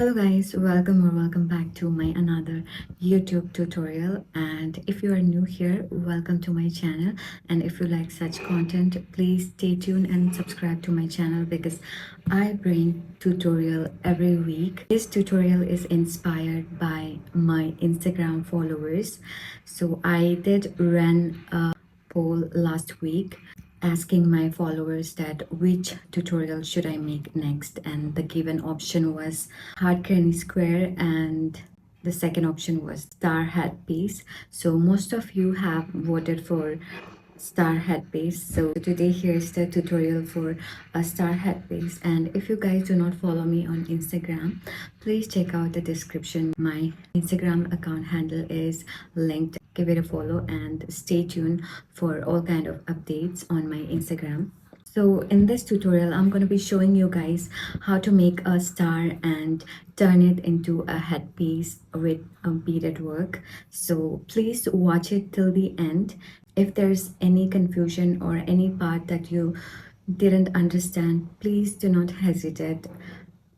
Hello guys, welcome back to my another YouTube tutorial. And if you are new here, welcome to my channel. And if you like such content, please stay tuned and subscribe to my channel because I bring tutorial every week. This tutorial is inspired by my Instagram followers. So I did run a poll last week asking my followers that which tutorial should I make next, and the given option was hard candy square and the second option was star headpiece. So most of you have voted for star headpiece. So today here's the tutorial for a star headpiece. And if you guys do not follow me on Instagram, please check out the description. My Instagram account handle is linked. Give it a follow and stay tuned for all kind of updates on my Instagram. So in this tutorial, I'm going to be showing you guys how to make a star and turn it into a headpiece with a beaded work. So please watch it till the end. If there's any confusion or any part that you didn't understand, please do not hesitate.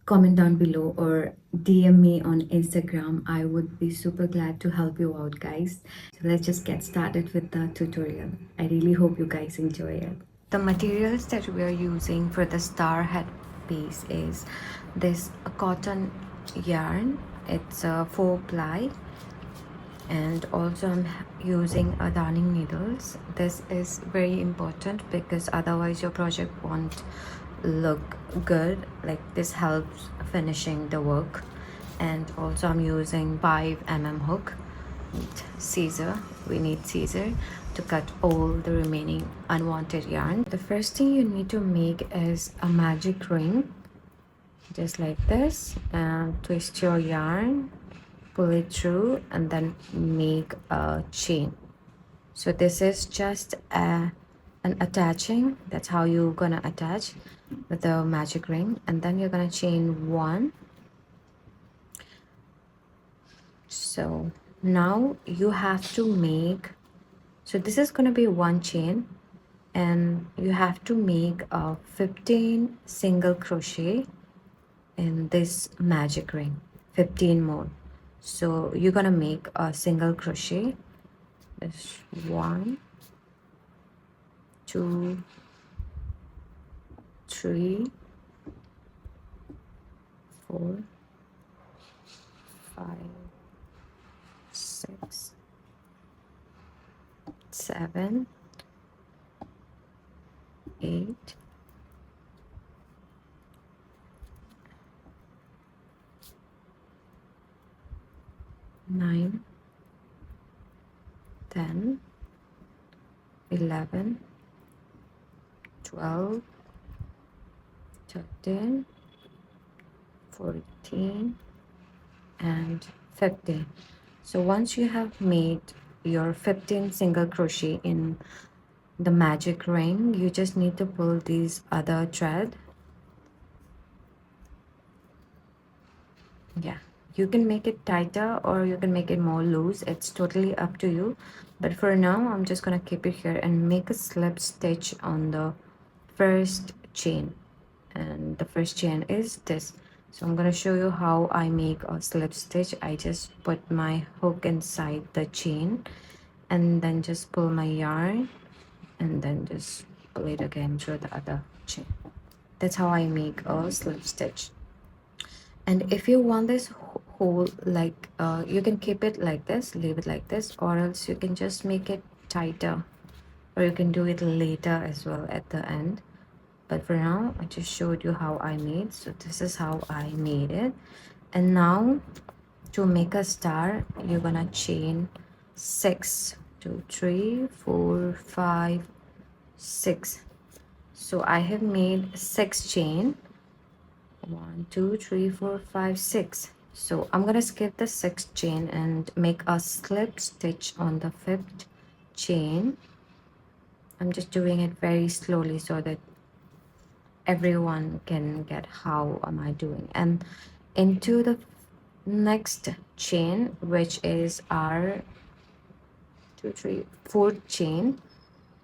Comment down below or DM me on Instagram. I would be super glad to help you out, guys. So let's just get started with the tutorial. I really hope you guys enjoy it. The materials that we are using for the star headpiece is this cotton yarn. It's a 4-ply, and also I'm using a darning needles. This is very important because otherwise your project won't look good. Like, this helps finishing the work. And also I'm using 5mm hook, scissor. We need scissor to cut all the remaining unwanted yarn. The first thing you need to make is a magic ring, just like this, and twist your yarn, pull it through, and then make a chain. So this is just an attaching. That's how you're gonna attach with the magic ring, and then you're gonna chain one. So now you have to make, so this is going to be one chain, and you have to make a 15 single crochet in this magic ring, 15 more. So you're going to make a single crochet. This 1, 2, 3, 4, 5, 6, 7, 8, 9, 10, 11, 12, 13, 14, and 15. So once you have made your 15 single crochet in the magic ring, you just need to pull these other thread. Yeah, you can make it tighter or you can make it more loose. It's totally up to you, but for now I'm just gonna keep it here and make a slip stitch on the first chain. And the first chain is this. So I'm going to show you how I make a slip stitch. I just put my hook inside the chain and then just pull my yarn and then just pull it again through the other chain. That's how I make a slip stitch. And if you want this whole, like, you can keep it like this, leave it like this, or else you can just make it tighter, or you can do it later as well at the end. But for now I just showed you how I made. So this is how I made it. And now to make a star, you're gonna chain 6, 2, 3, 4, 5, 6. So I have made 6 chain. 1, 2, 3, 4, 5, 6. So I'm gonna skip the 6th chain and make a slip stitch on the 5th chain. I'm just doing it very slowly so that everyone can get how am I doing. And into the next chain, which is our 2, 3, 4th chain,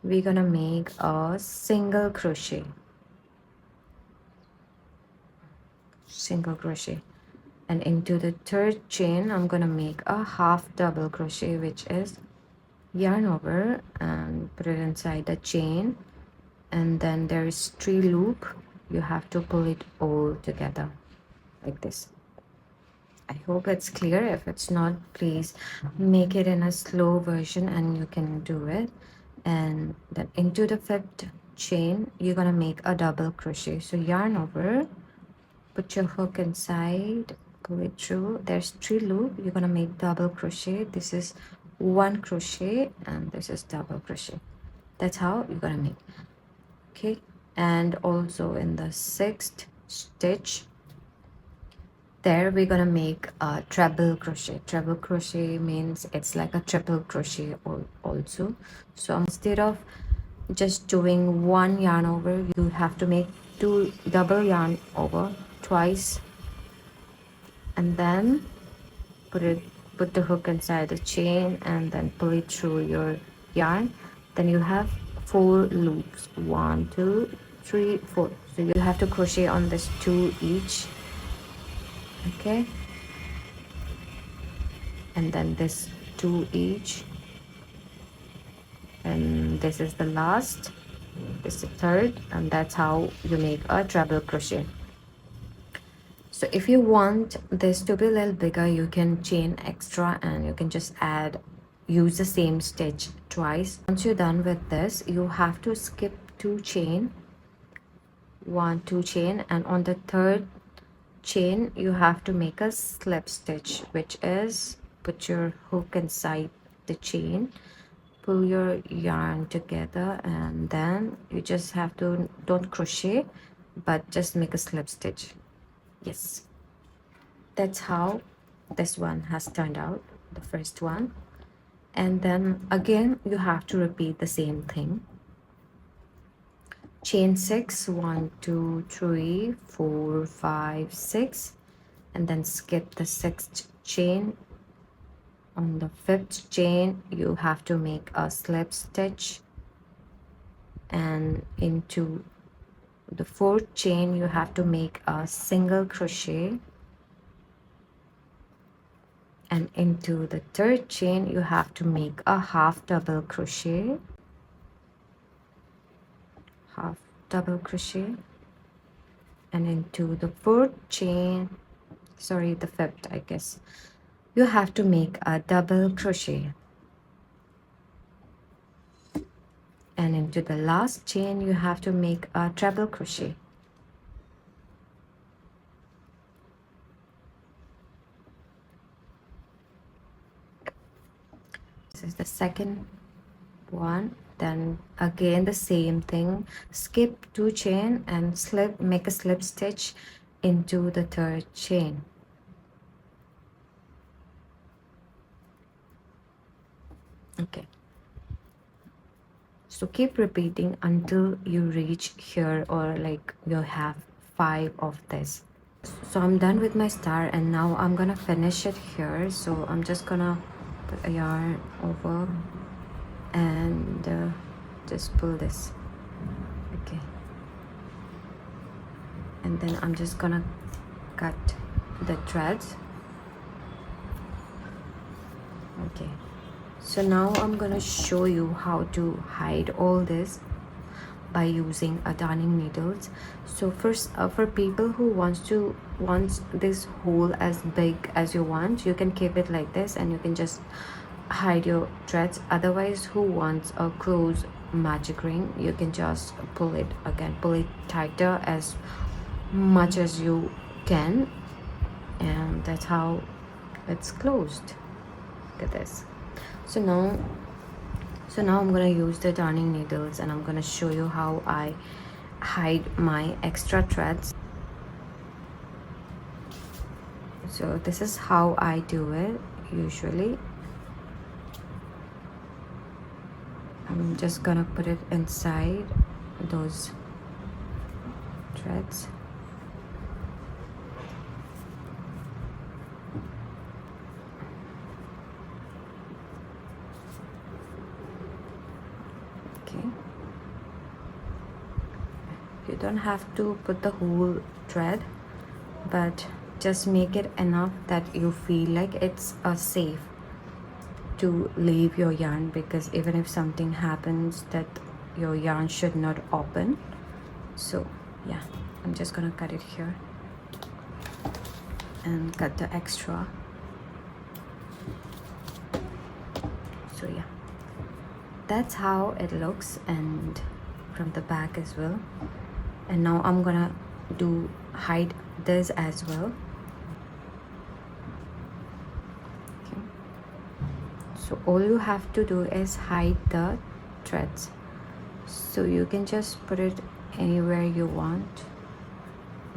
we're gonna make a single crochet. And into the third chain I'm gonna make a half double crochet, which is yarn over and put it inside the chain, and then there is 3 loop. You have to pull it all together like this. I hope it's clear. If it's not, please make it in a slow version and you can do it. And then into the 5th chain you're gonna make a double crochet. So yarn over, put your hook inside, pull it through. There's 3 loop. You're gonna make double crochet. This is 1 crochet and this is double crochet. That's how you're gonna make. Okay, and also in the 6th stitch there we're gonna make a treble crochet. Treble crochet means it's like a triple crochet also. So instead of just doing 1 yarn over, you have to make 2 double yarn over twice, and then put the hook inside the chain and then pull it through your yarn. Then you have 4 loops, 1 2 3 4. So you have to crochet on this 2 each. Okay, and then this 2 each, and this is the last, this is the third, and that's how you make a treble crochet. So if you want this to be a little bigger, you can chain extra and you can just use the same stitch twice. Once you're done with this, you have to skip 2 chain, 1 2 chain, and on the 3rd chain you have to make a slip stitch, which is put your hook inside the chain, pull your yarn together, and then you just have to, don't crochet but just make a slip stitch. Yes, that's how this one has turned out, the first one. And then again you have to repeat the same thing. Chain 6, 1 2 3 4 5 6, and then skip the 6th chain. On the 5th chain you have to make a slip stitch, and into the 4th chain you have to make a single crochet, and into the 3rd chain you have to make a half double crochet, half double crochet, and into the 4th chain, sorry, the 5th, I guess, you have to make a double crochet, and into the last chain you have to make a treble crochet. This is the second one. Then again the same thing, skip 2 chain and make a slip stitch into the 3rd chain. Okay, so keep repeating until you reach here, or like you have 5 of this. So I'm done with my star, and now I'm gonna finish it here. So I'm just gonna put a yarn over and just pull this. Okay, and then I'm just gonna cut the threads. Okay, so now I'm gonna show you how to hide all this by using a darning needles. So first, for people who wants this hole as big as you want, you can keep it like this and you can just hide your threads. Otherwise, who wants a close magic ring, you can just pull it tighter as much as you can, and that's how it's closed. Look at this. So now I'm gonna use the darning needles and I'm gonna show you how I hide my extra threads. So this is how I do it usually. I'm just gonna put it inside those threads. Okay, you don't have to put the whole thread, but just make it enough that you feel like it's safe to leave your yarn, because even if something happens that your yarn should not open. So yeah, I'm just gonna cut it here and cut the extra. So yeah, that's how it looks, and from the back as well. And now I'm gonna hide this as well. Okay, so all you have to do is hide the threads, so you can just put it anywhere you want,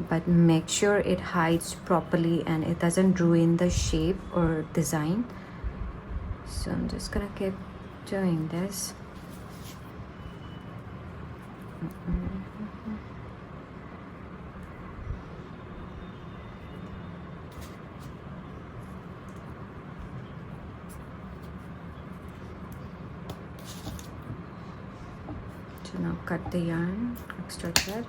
but make sure it hides properly and it doesn't ruin the shape or design. So I'm just gonna keep doing this. So now cut the yarn, extra thread,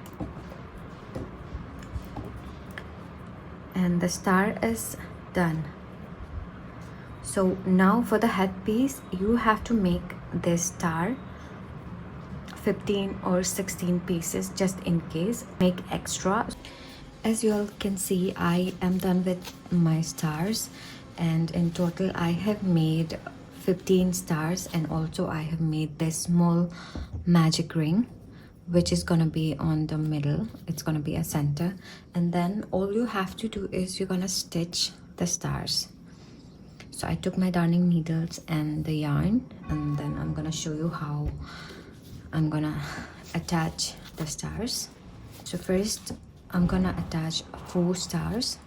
and the star is done. So now for the headpiece, you have to make this star 15 or 16 pieces just in case. Make extra. As you all can see, I am done with my stars, and in total I have made 15 stars, and also I have made this small magic ring which is gonna be on the middle. It's gonna be a center, and then all you have to do is you're gonna stitch the stars. So I took my darning needles and the yarn, and then I'm gonna show you how I'm gonna attach the stars. So first I'm gonna attach 4 stars.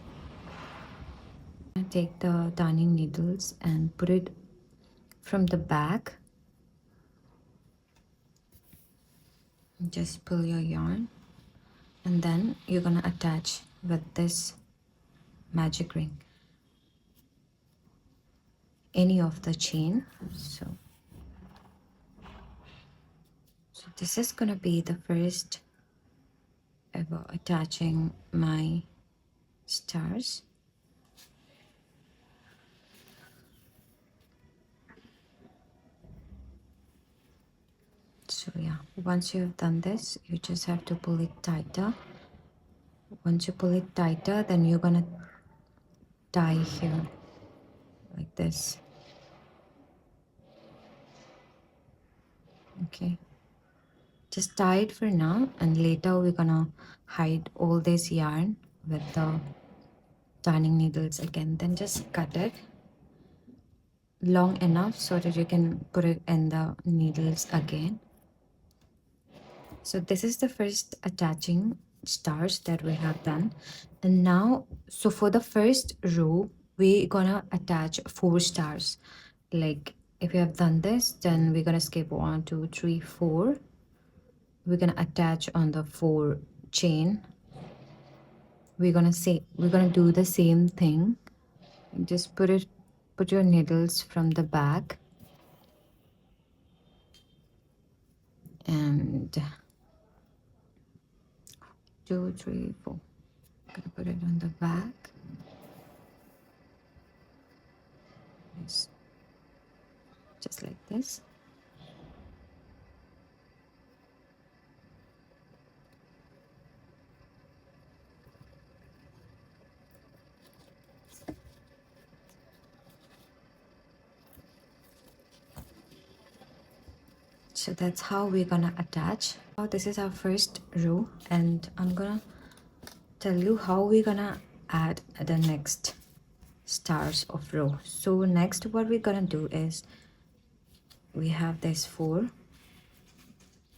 I take the darning needles and put it from the back. Just pull your yarn, and then you're gonna attach with this magic ring any of the chain. So this is gonna be the first ever attaching my stars. So yeah, once you have done this, you just have to pull it tighter. Once you pull it tighter, then you're gonna tie here like this. Okay, just tie it for now, and later we're gonna hide all this yarn with the darning needles again. Then just cut it long enough so that you can put it in the needles again. So this is the first attaching stars that we have done. And now, so for the first row, we're gonna attach 4 stars. Like if you have done this, then we're gonna skip 1, 2, 3, 4. We're gonna attach on the 4 chain. We're gonna do the same thing. Just put your needles from the back, and 2, 3, 4. Gonna put it on the back. Yes. Just like this. So that's how we're gonna attach. Now this is our first row, and I'm gonna tell you how we're gonna add the next stars of row. So next what we're gonna do is we have this 4.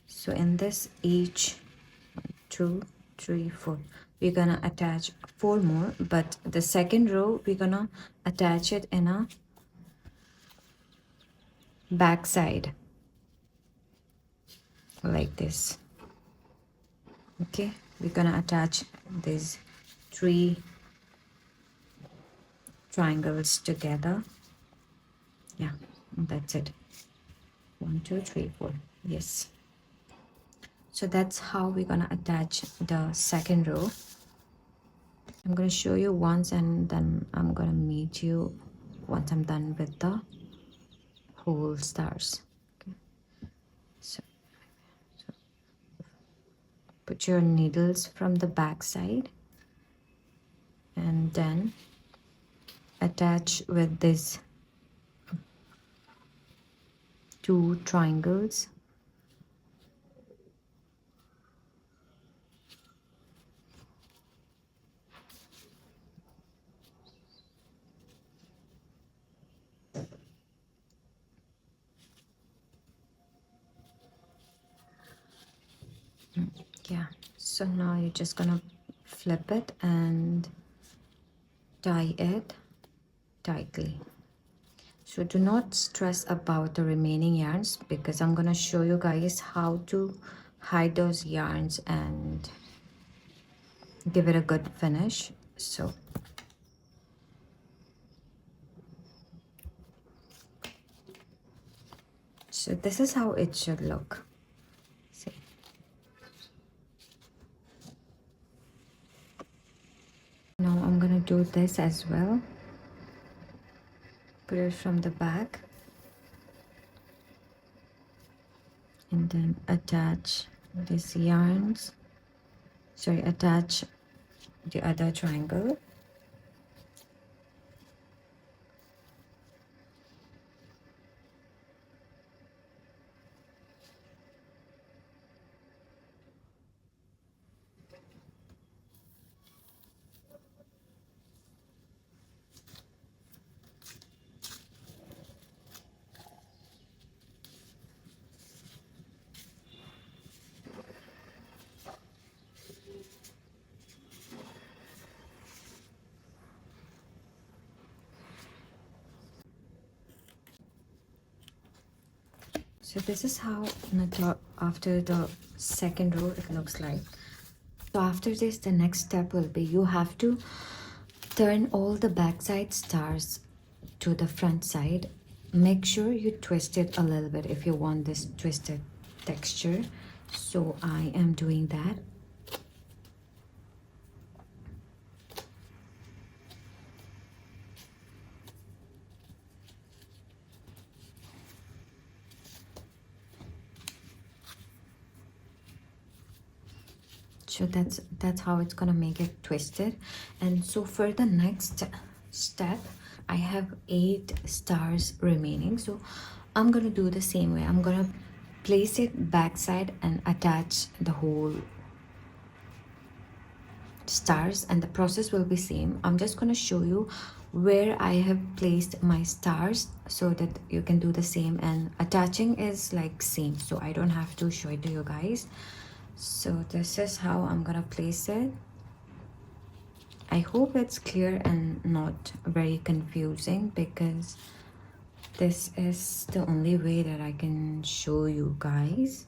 So in this each 1, 2, 3, 4, we're gonna attach 4 more, but the second row we're gonna attach it in a back side like this. Okay, we're gonna attach these 3 triangles together. Yeah, that's it. 1, 2, 3, 4. Yes. So that's how we're gonna attach the second row. I'm going to show you once and then I'm going to meet you once I'm done with the whole stars. Okay. So put your needles from the back side and then attach with these two triangles. Yeah, so now you're just gonna flip it and tie it tightly. So do not stress about the remaining yarns because I'm gonna show you guys how to hide those yarns and give it a good finish. So this is how it should look. See. Now I'm gonna do this as well. Put it from the back and then attach these yarns. Sorry, attach the other triangle. So this is how after the second row it looks like. So after this, the next step will be you have to turn all the backside stars to the front side. Make sure you twist it a little bit if you want this twisted texture. So I am doing that. So that's how it's gonna make it twisted. And so for the next step, I have 8 stars remaining. So I'm gonna do the same way. I'm gonna place it backside and attach the whole stars, and the process will be same. I'm just gonna show you where I have placed my stars so that you can do the same, and attaching is like same, so I don't have to show it to you guys. So this is how I'm gonna place it. I hope it's clear and not very confusing because this is the only way that I can show you guys.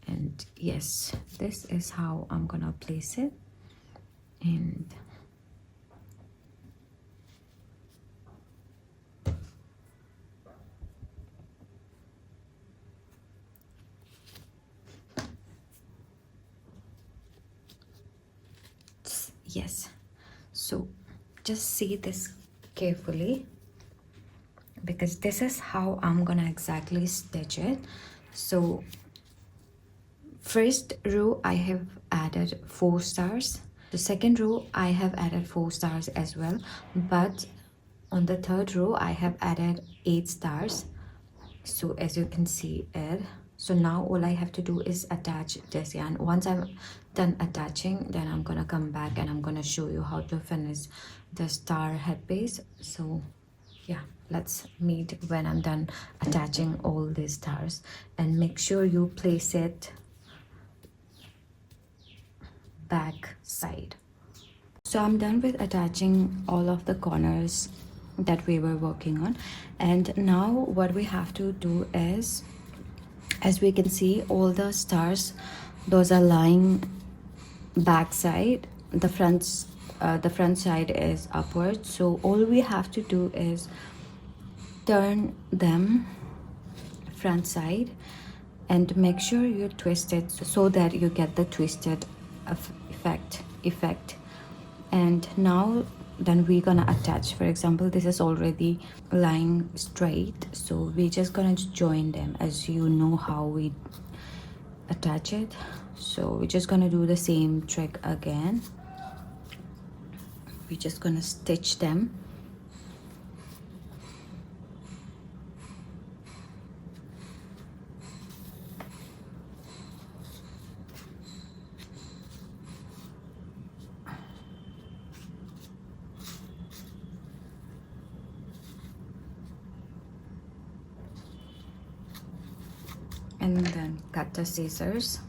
And yes, this is how I'm gonna place it. And yes, so just see this carefully because this is how I'm gonna exactly stitch it. So first row I have added 4 stars. The second row I have added 4 stars as well, but on the third row I have added 8 stars. So as you can see it, so now all I have to do is attach this yarn. Once I'm done attaching, then I'm gonna come back and I'm gonna show you how to finish the star headpiece. So yeah, let's meet when I'm done attaching all these stars, and make sure you place it back side. So I'm done with attaching all of the corners that we were working on, and now what we have to do is, as we can see, all the stars, those are lying back side. The front side is upward, so all we have to do is turn them front side and make sure you twist it so that you get the twisted effect. And now then we're gonna attach. For example, this is already lying straight, so we're just gonna join them, as you know how we attach it. So we're just gonna do the same trick again. We're just gonna stitch them. And then cut the scissors.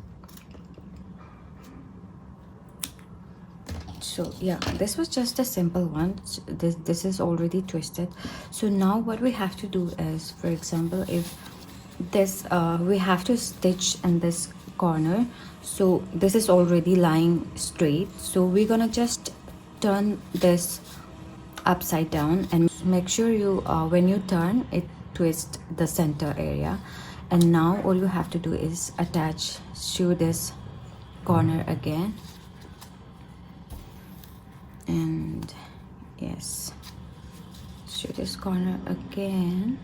So yeah, this was just a simple one. This is already twisted. So now what we have to do is, for example, if this we have to stitch in this corner, so this is already lying straight, so we're gonna just turn this upside down, and make sure you when you turn it, twist the center area. And now all you have to do is attach to this corner again. And yes, to this corner again.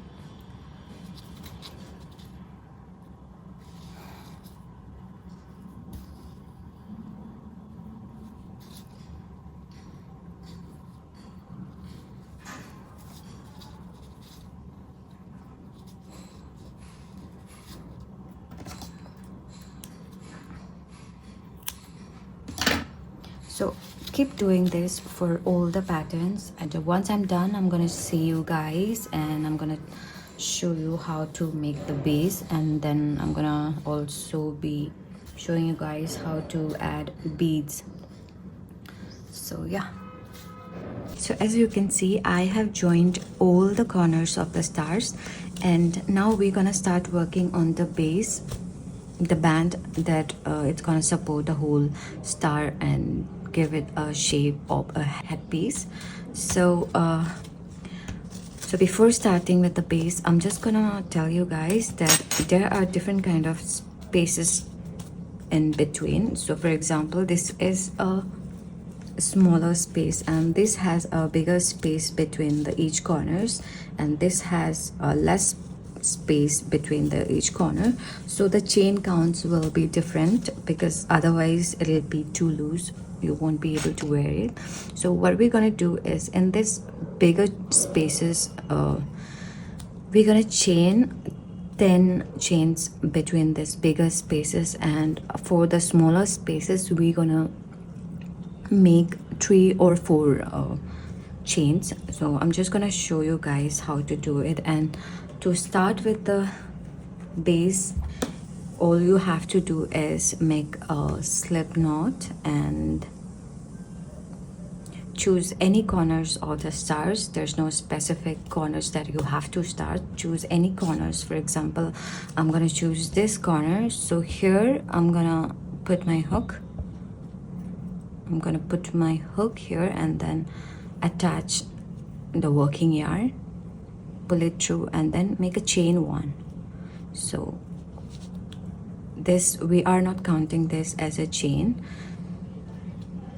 So keep doing this for all the patterns, and once I'm done, I'm gonna see you guys and I'm gonna show you how to make the base, and then I'm gonna also be showing you guys how to add beads. So yeah, so as you can see, I have joined all the corners of the stars, and now we're gonna start working on the base, the band that it's gonna support the whole star and give it a shape of a headpiece. So so before starting with the base, I'm just gonna tell you guys that there are different kind of spaces in between. So for example, this is a smaller space, and this has a bigger space between the each corners, and this has a less space between the each corner. So the chain counts will be different, because otherwise it'll be too loose, you won't be able to wear it. So what we're gonna do is, in this bigger spaces, we're gonna chain 10 chains between these bigger spaces, and for the smaller spaces we're gonna make 3 or 4 chains. So I'm just gonna show you guys how to do it. And to start with the base, all you have to do is make a slip knot and choose any corners of the stars. There's no specific corners that you have to start. Choose any corners. For example, I'm gonna choose this corner. So here I'm gonna put my hook. I'm gonna put my hook here and then attach the working yarn, pull it through, and then make a chain 1. So this, we are not counting this as a chain,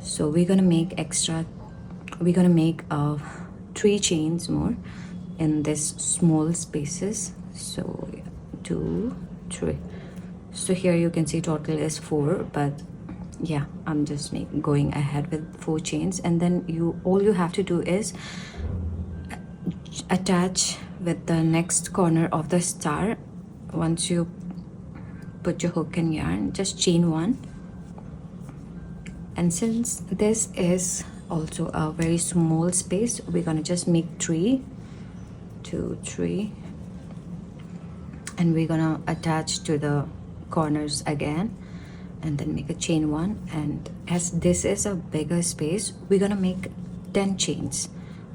so we're gonna make 3 chains more in this small spaces. So 2, 3. So here you can see total is 4, but yeah, I'm just going ahead with 4 chains. And then all you have to do is attach with the next corner of the star. Once you put your hook and yarn, just chain 1. And since this is also a very small space, we're gonna just make 3, 2, 3, and we're gonna attach to the corners again, and then make a chain 1. And as this is a bigger space, we're gonna make 10 chains.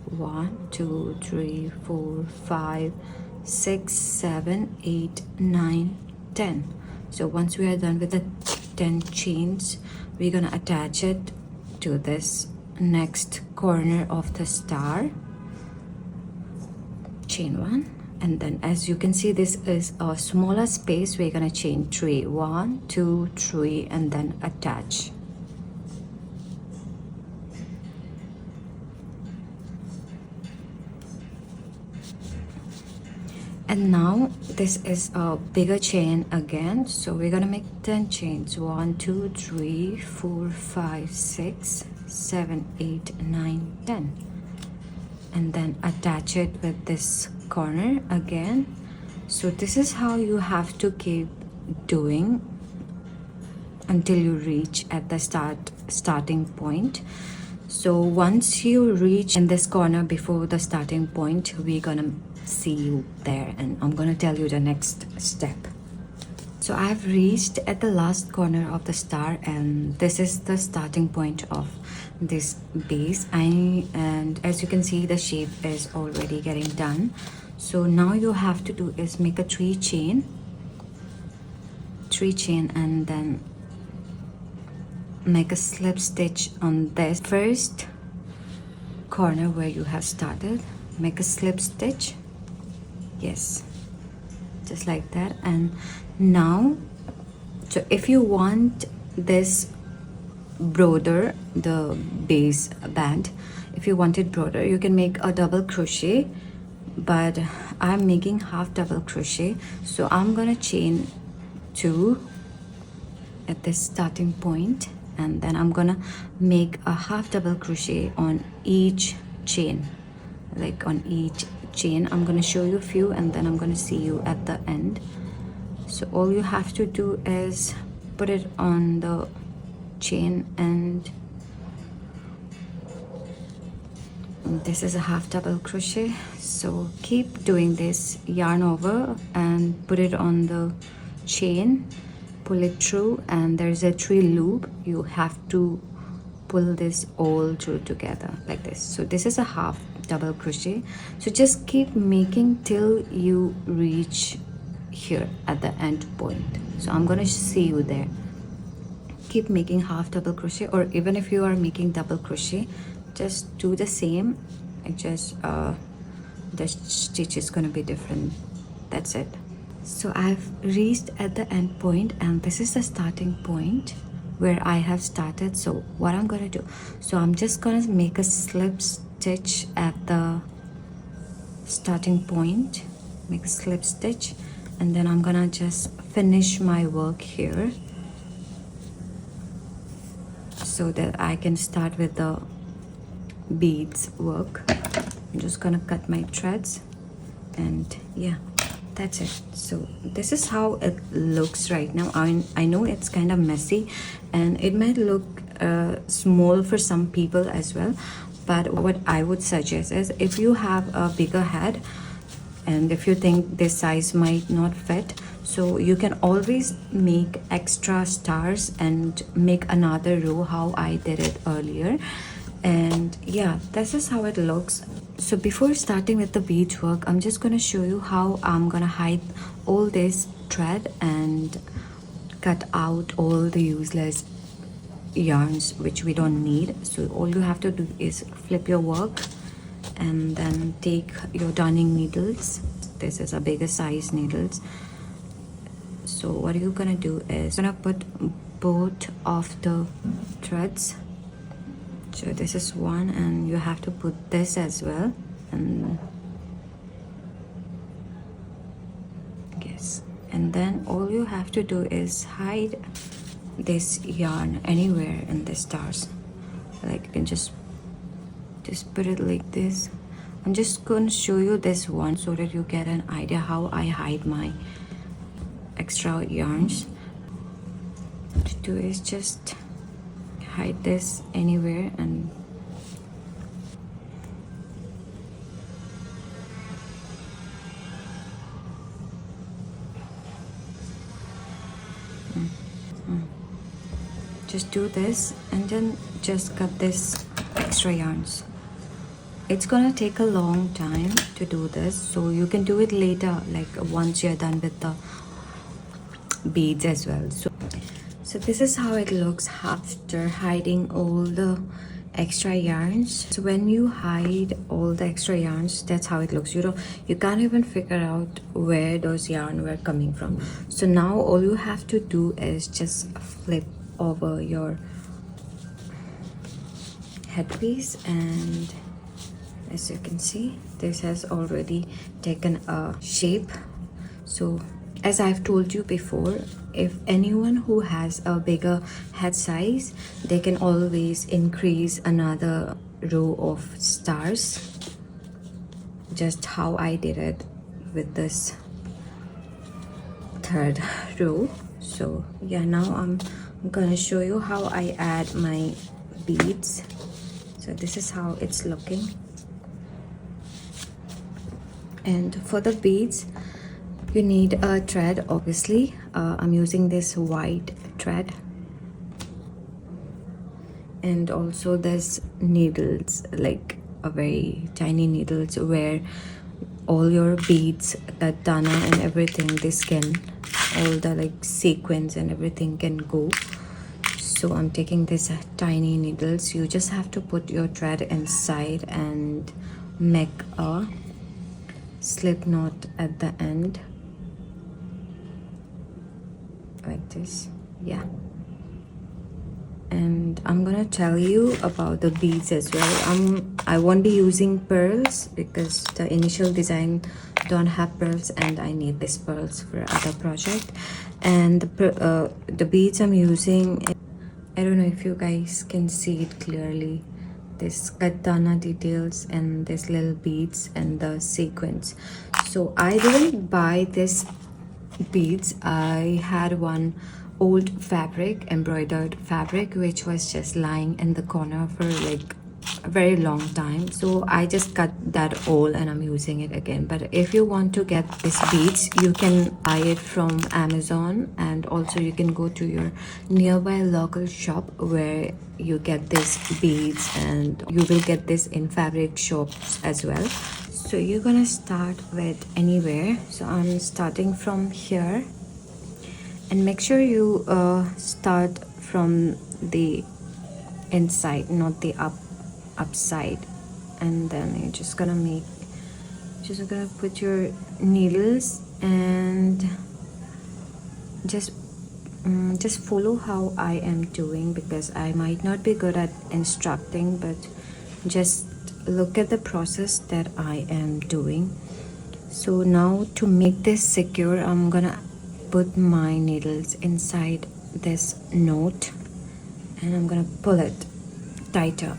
1, 2, 3, 4, 5, 6, 7, 8, 9, 10. So once we are done with the 10 chains, we're gonna attach it to this next corner of the star, chain 1. And then as you can see, this is a smaller space, we're gonna chain 3, 1, 2, 3, and then attach. And now this is a bigger chain again, so we're gonna make 10 chains. 1 2 3 4 5 6 7 8 9 10, and then attach it with this corner again. So this is how you have to keep doing until you reach at the starting point. So once you reach in this corner before the starting point, we're gonna see you there, and I'm gonna tell you the next step. So I've reached at the last corner of the star, and this is the starting point of this base. And as you can see, the shape is already getting done. So now you have to do is make a three chain, and then make a slip stitch on this first corner where you have started. Make a slip stitch, yes, just like that. And now, so if you want this broader, the base band, if you want it broader, you can make a double crochet, but I'm making half double crochet, so I'm gonna chain 2 at this starting point, and then I'm gonna make a half double crochet on each chain. Like on each chain, I'm gonna show you a few, and then I'm gonna see you at the end. So all you have to do is put it on the chain, and this is a half double crochet. So keep doing this, yarn over and put it on the chain, pull it through, and there's a 3 loop. You have to pull this all through together like this. So this is a half double crochet. So just keep making till you reach here at the end point. So I'm gonna see you there. Keep making half double crochet, or even if you are making double crochet, just do the same. It just the stitch is gonna be different. That's it. So I've reached at the end point, and this is the starting point where I have started. So what I'm gonna do, so I'm just gonna make a slip stitch at the starting point, make a slip stitch, and then I'm gonna just finish my work here so that I can start with the beads work. I'm just gonna cut my threads, and yeah, that's it. So this is how it looks right now. I know it's kind of messy, and it might look small for some people as well, but what I would suggest is, if you have a bigger head and if you think this size might not fit, so you can always make extra stars and make another row how I did it earlier. And yeah, this is how it looks. So before starting with the bead work, I'm just gonna show you how I'm gonna hide all this thread and cut out all the useless yarns which we don't need. So all you have to do is flip your work and then take your darning needles. This is a bigger size needles. So what you're gonna do is gonna put both of the threads. So this is one, and you have to put this as well, and yes, and then all you have to do is hide this yarn anywhere in the stars. Like you can just put it like this. I'm just going to show you this one so that you get an idea how I hide my extra yarns. What to do is just hide this anywhere, and just do this, and then just cut this extra yarns. It's gonna take a long time to do this, so you can do it later, like once you're done with the beads as well. So this is how it looks after hiding all the extra yarns. So when you hide all the extra yarns, that's how it looks. You can't even figure out where those yarn were coming from. So now all you have to do is just flip over your headpiece, and As you can see, this has already taken a shape. So as I've told you before, if anyone who has a bigger head size, they can always increase another row of stars, just how I did it with this third row. So yeah, now I'm gonna show you how I add my beads. So this is how it's looking. And for the beads, you need a thread, obviously. I'm using this white thread, and also there's needles, like a very tiny needles where all your beads, katana and everything, this can, all the like sequins and everything can go. So I'm taking this tiny needles. You just have to put your thread inside and make a slip knot at the end, like this. Yeah. And I'm gonna tell you about the beads as well. I won't be using pearls because the initial design don't have pearls, and I need these pearls for other project. And the beads I'm using, I don't know if you guys can see it clearly, this katana details and this little beads and the sequins. So I didn't buy this beads. I had one old fabric, embroidered fabric, which was just lying in the corner for like a very long time. So I just cut that all and I'm using it again. But if you want to get these beads, you can buy it from Amazon, and also you can go to your nearby local shop where you get these beads, and you will get this in fabric shops as well. So you're gonna start with anywhere. So I'm starting from here, and make sure you start from the inside, not the upside. And then you're just gonna put your needles and just follow how I am doing, because I might not be good at instructing, but just look at the process that I am doing. So now to make this secure, I'm gonna put my needles inside this knot and I'm gonna pull it tighter,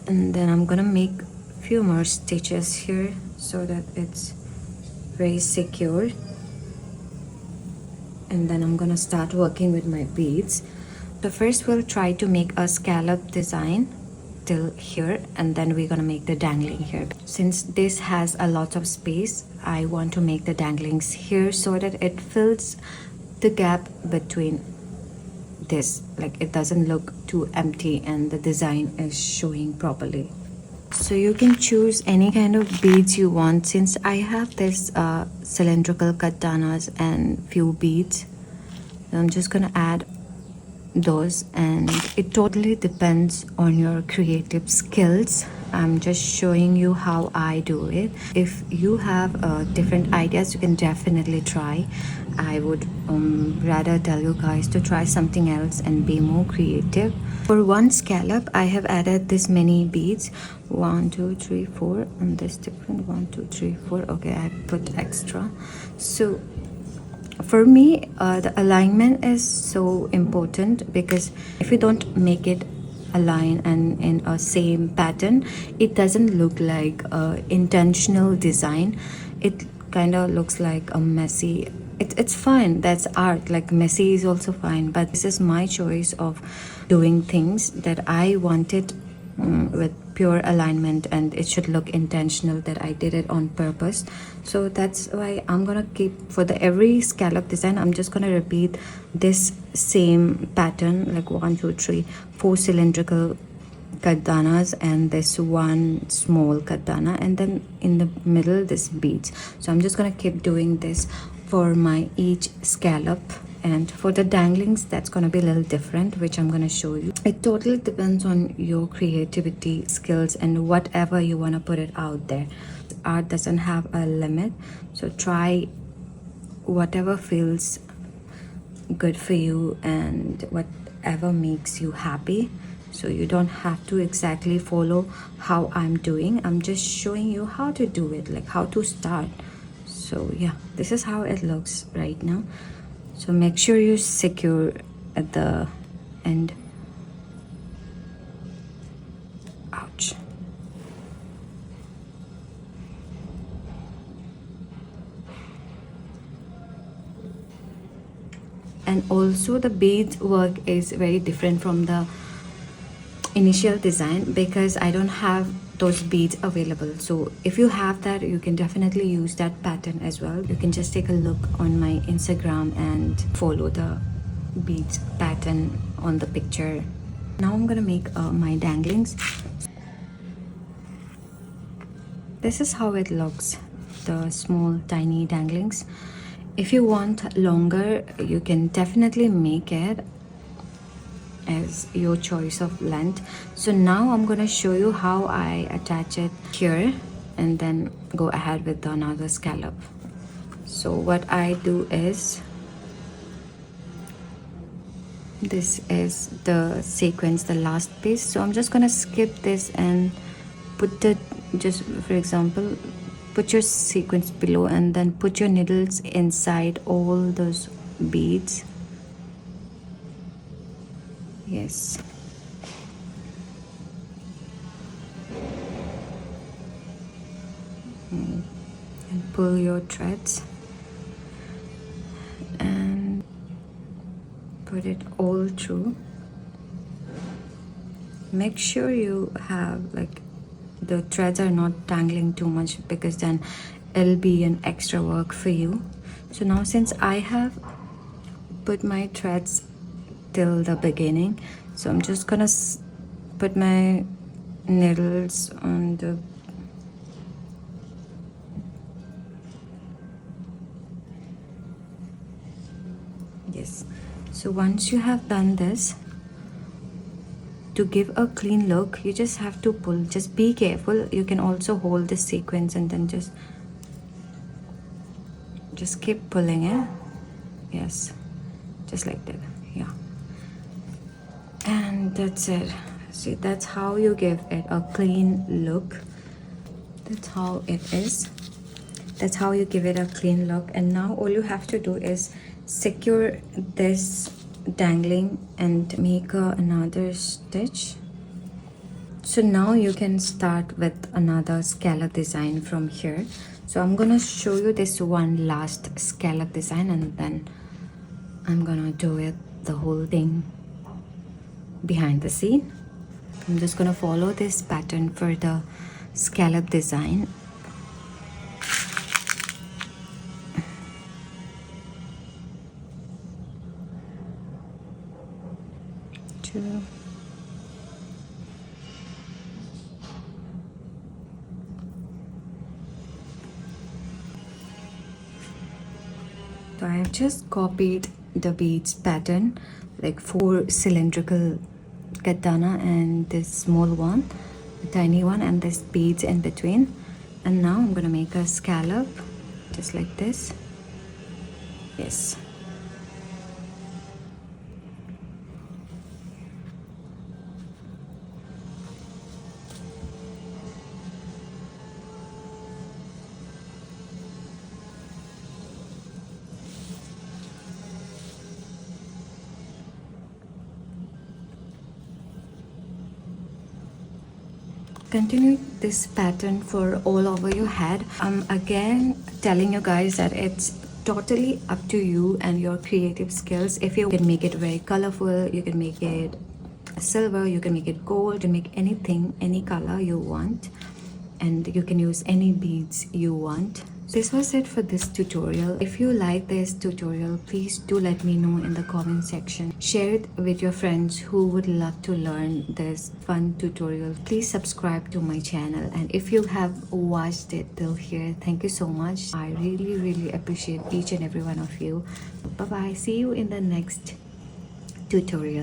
and then I'm gonna make a few more stitches here so that it's very secure. And then I'm gonna start working with my beads. So first we'll try to make a scallop design till here, and then we're gonna make the dangling here. Since this has a lot of space, I want to make the danglings here so that it fills the gap between this, like it doesn't look too empty and the design is showing properly. So you can choose any kind of beads you want. Since I have this cylindrical katanas and few beads, I'm just gonna add those, and it totally depends on your creative skills. I'm just showing you how I do it. If you have different ideas, you can definitely try. I would rather tell you guys to try something else and be more creative. For one scallop, I have added this many beads, 1 2 3 4, and this different 1 2 3 4. Okay, I put extra. So for me, the alignment is so important, because if you don't make it align and in a same pattern, it doesn't look like a intentional design. It kind of looks like a messy. It's fine, that's art, like messy is also fine, but this is my choice of doing things that I wanted with pure alignment, and it should look intentional, that I did it on purpose. So that's why I'm gonna keep, for the every scallop design, I'm just gonna repeat this same pattern, like 1 2 3 4 cylindrical kadanas and this one small kadana, and then in the middle this beads. So I'm just gonna keep doing this for my each scallop. And for the danglings, that's going to be a little different, which I'm going to show you. It totally depends on your creativity, skills, and whatever you want to put it out there. Art doesn't have a limit, so try whatever feels good for you and whatever makes you happy. so you don't have to exactly follow how I'm doing. I'm just showing you how to do it, like how to start. So yeah, this is how it looks right now. So make sure you secure at the end. Ouch. And also the beads work is very different from the initial design because I don't have those beads available. So if you have that, you can definitely use that pattern as well. You can just take a look on my Instagram and follow the beads pattern on the picture. Now I'm gonna make my danglings. This is how it looks, the small tiny danglings. If you want longer, you can definitely make it as your choice of length. So now I'm gonna show you how I attach it here and then go ahead with another scallop. So what I do is, this is the sequence, the last piece. So I'm just gonna skip this and put it, just for example, put your sequence below and then put your needles inside all those beads. Yes. And pull your threads and put it all through. Make sure you have, like, the threads are not tangling too much because then it'll be an extra work for you. So now since I have put my threads till the beginning, so I'm just gonna put my needles on the yes. So once you have done this, to give a clean look, you just have to pull. Just be careful. You can also hold this sequence and then just keep pulling it. Yes, just like that. Yeah, and that's it. See, that's how you give it a clean look. That's how it is. That's how you give it a clean look. And now all you have to do is secure this dangling and make another stitch. So now you can start with another scallop design from here. So I'm gonna show you this one last scallop design and then I'm gonna do it, the whole thing behind the scene. I'm just gonna follow this pattern for the scallop design. Two. So I have just copied the beads pattern, like 4 cylindrical katana and this small one, the tiny one, and this beads in between. And now I'm gonna make a scallop just like this. Yes. Continue this pattern for all over your head. I'm again telling you guys that it's totally up to you and your creative skills. If you can make it very colorful, you can make it silver, you can make it gold, you can make anything, any color you want, and you can use any beads you want. This was it for this tutorial. If you like this tutorial, please do let me know in the comment section. Share it with your friends who would love to learn this fun tutorial. Please subscribe to my channel, and if you have watched it till here, thank you so much. I really appreciate each and every one of you. Bye bye. See you in the next tutorial.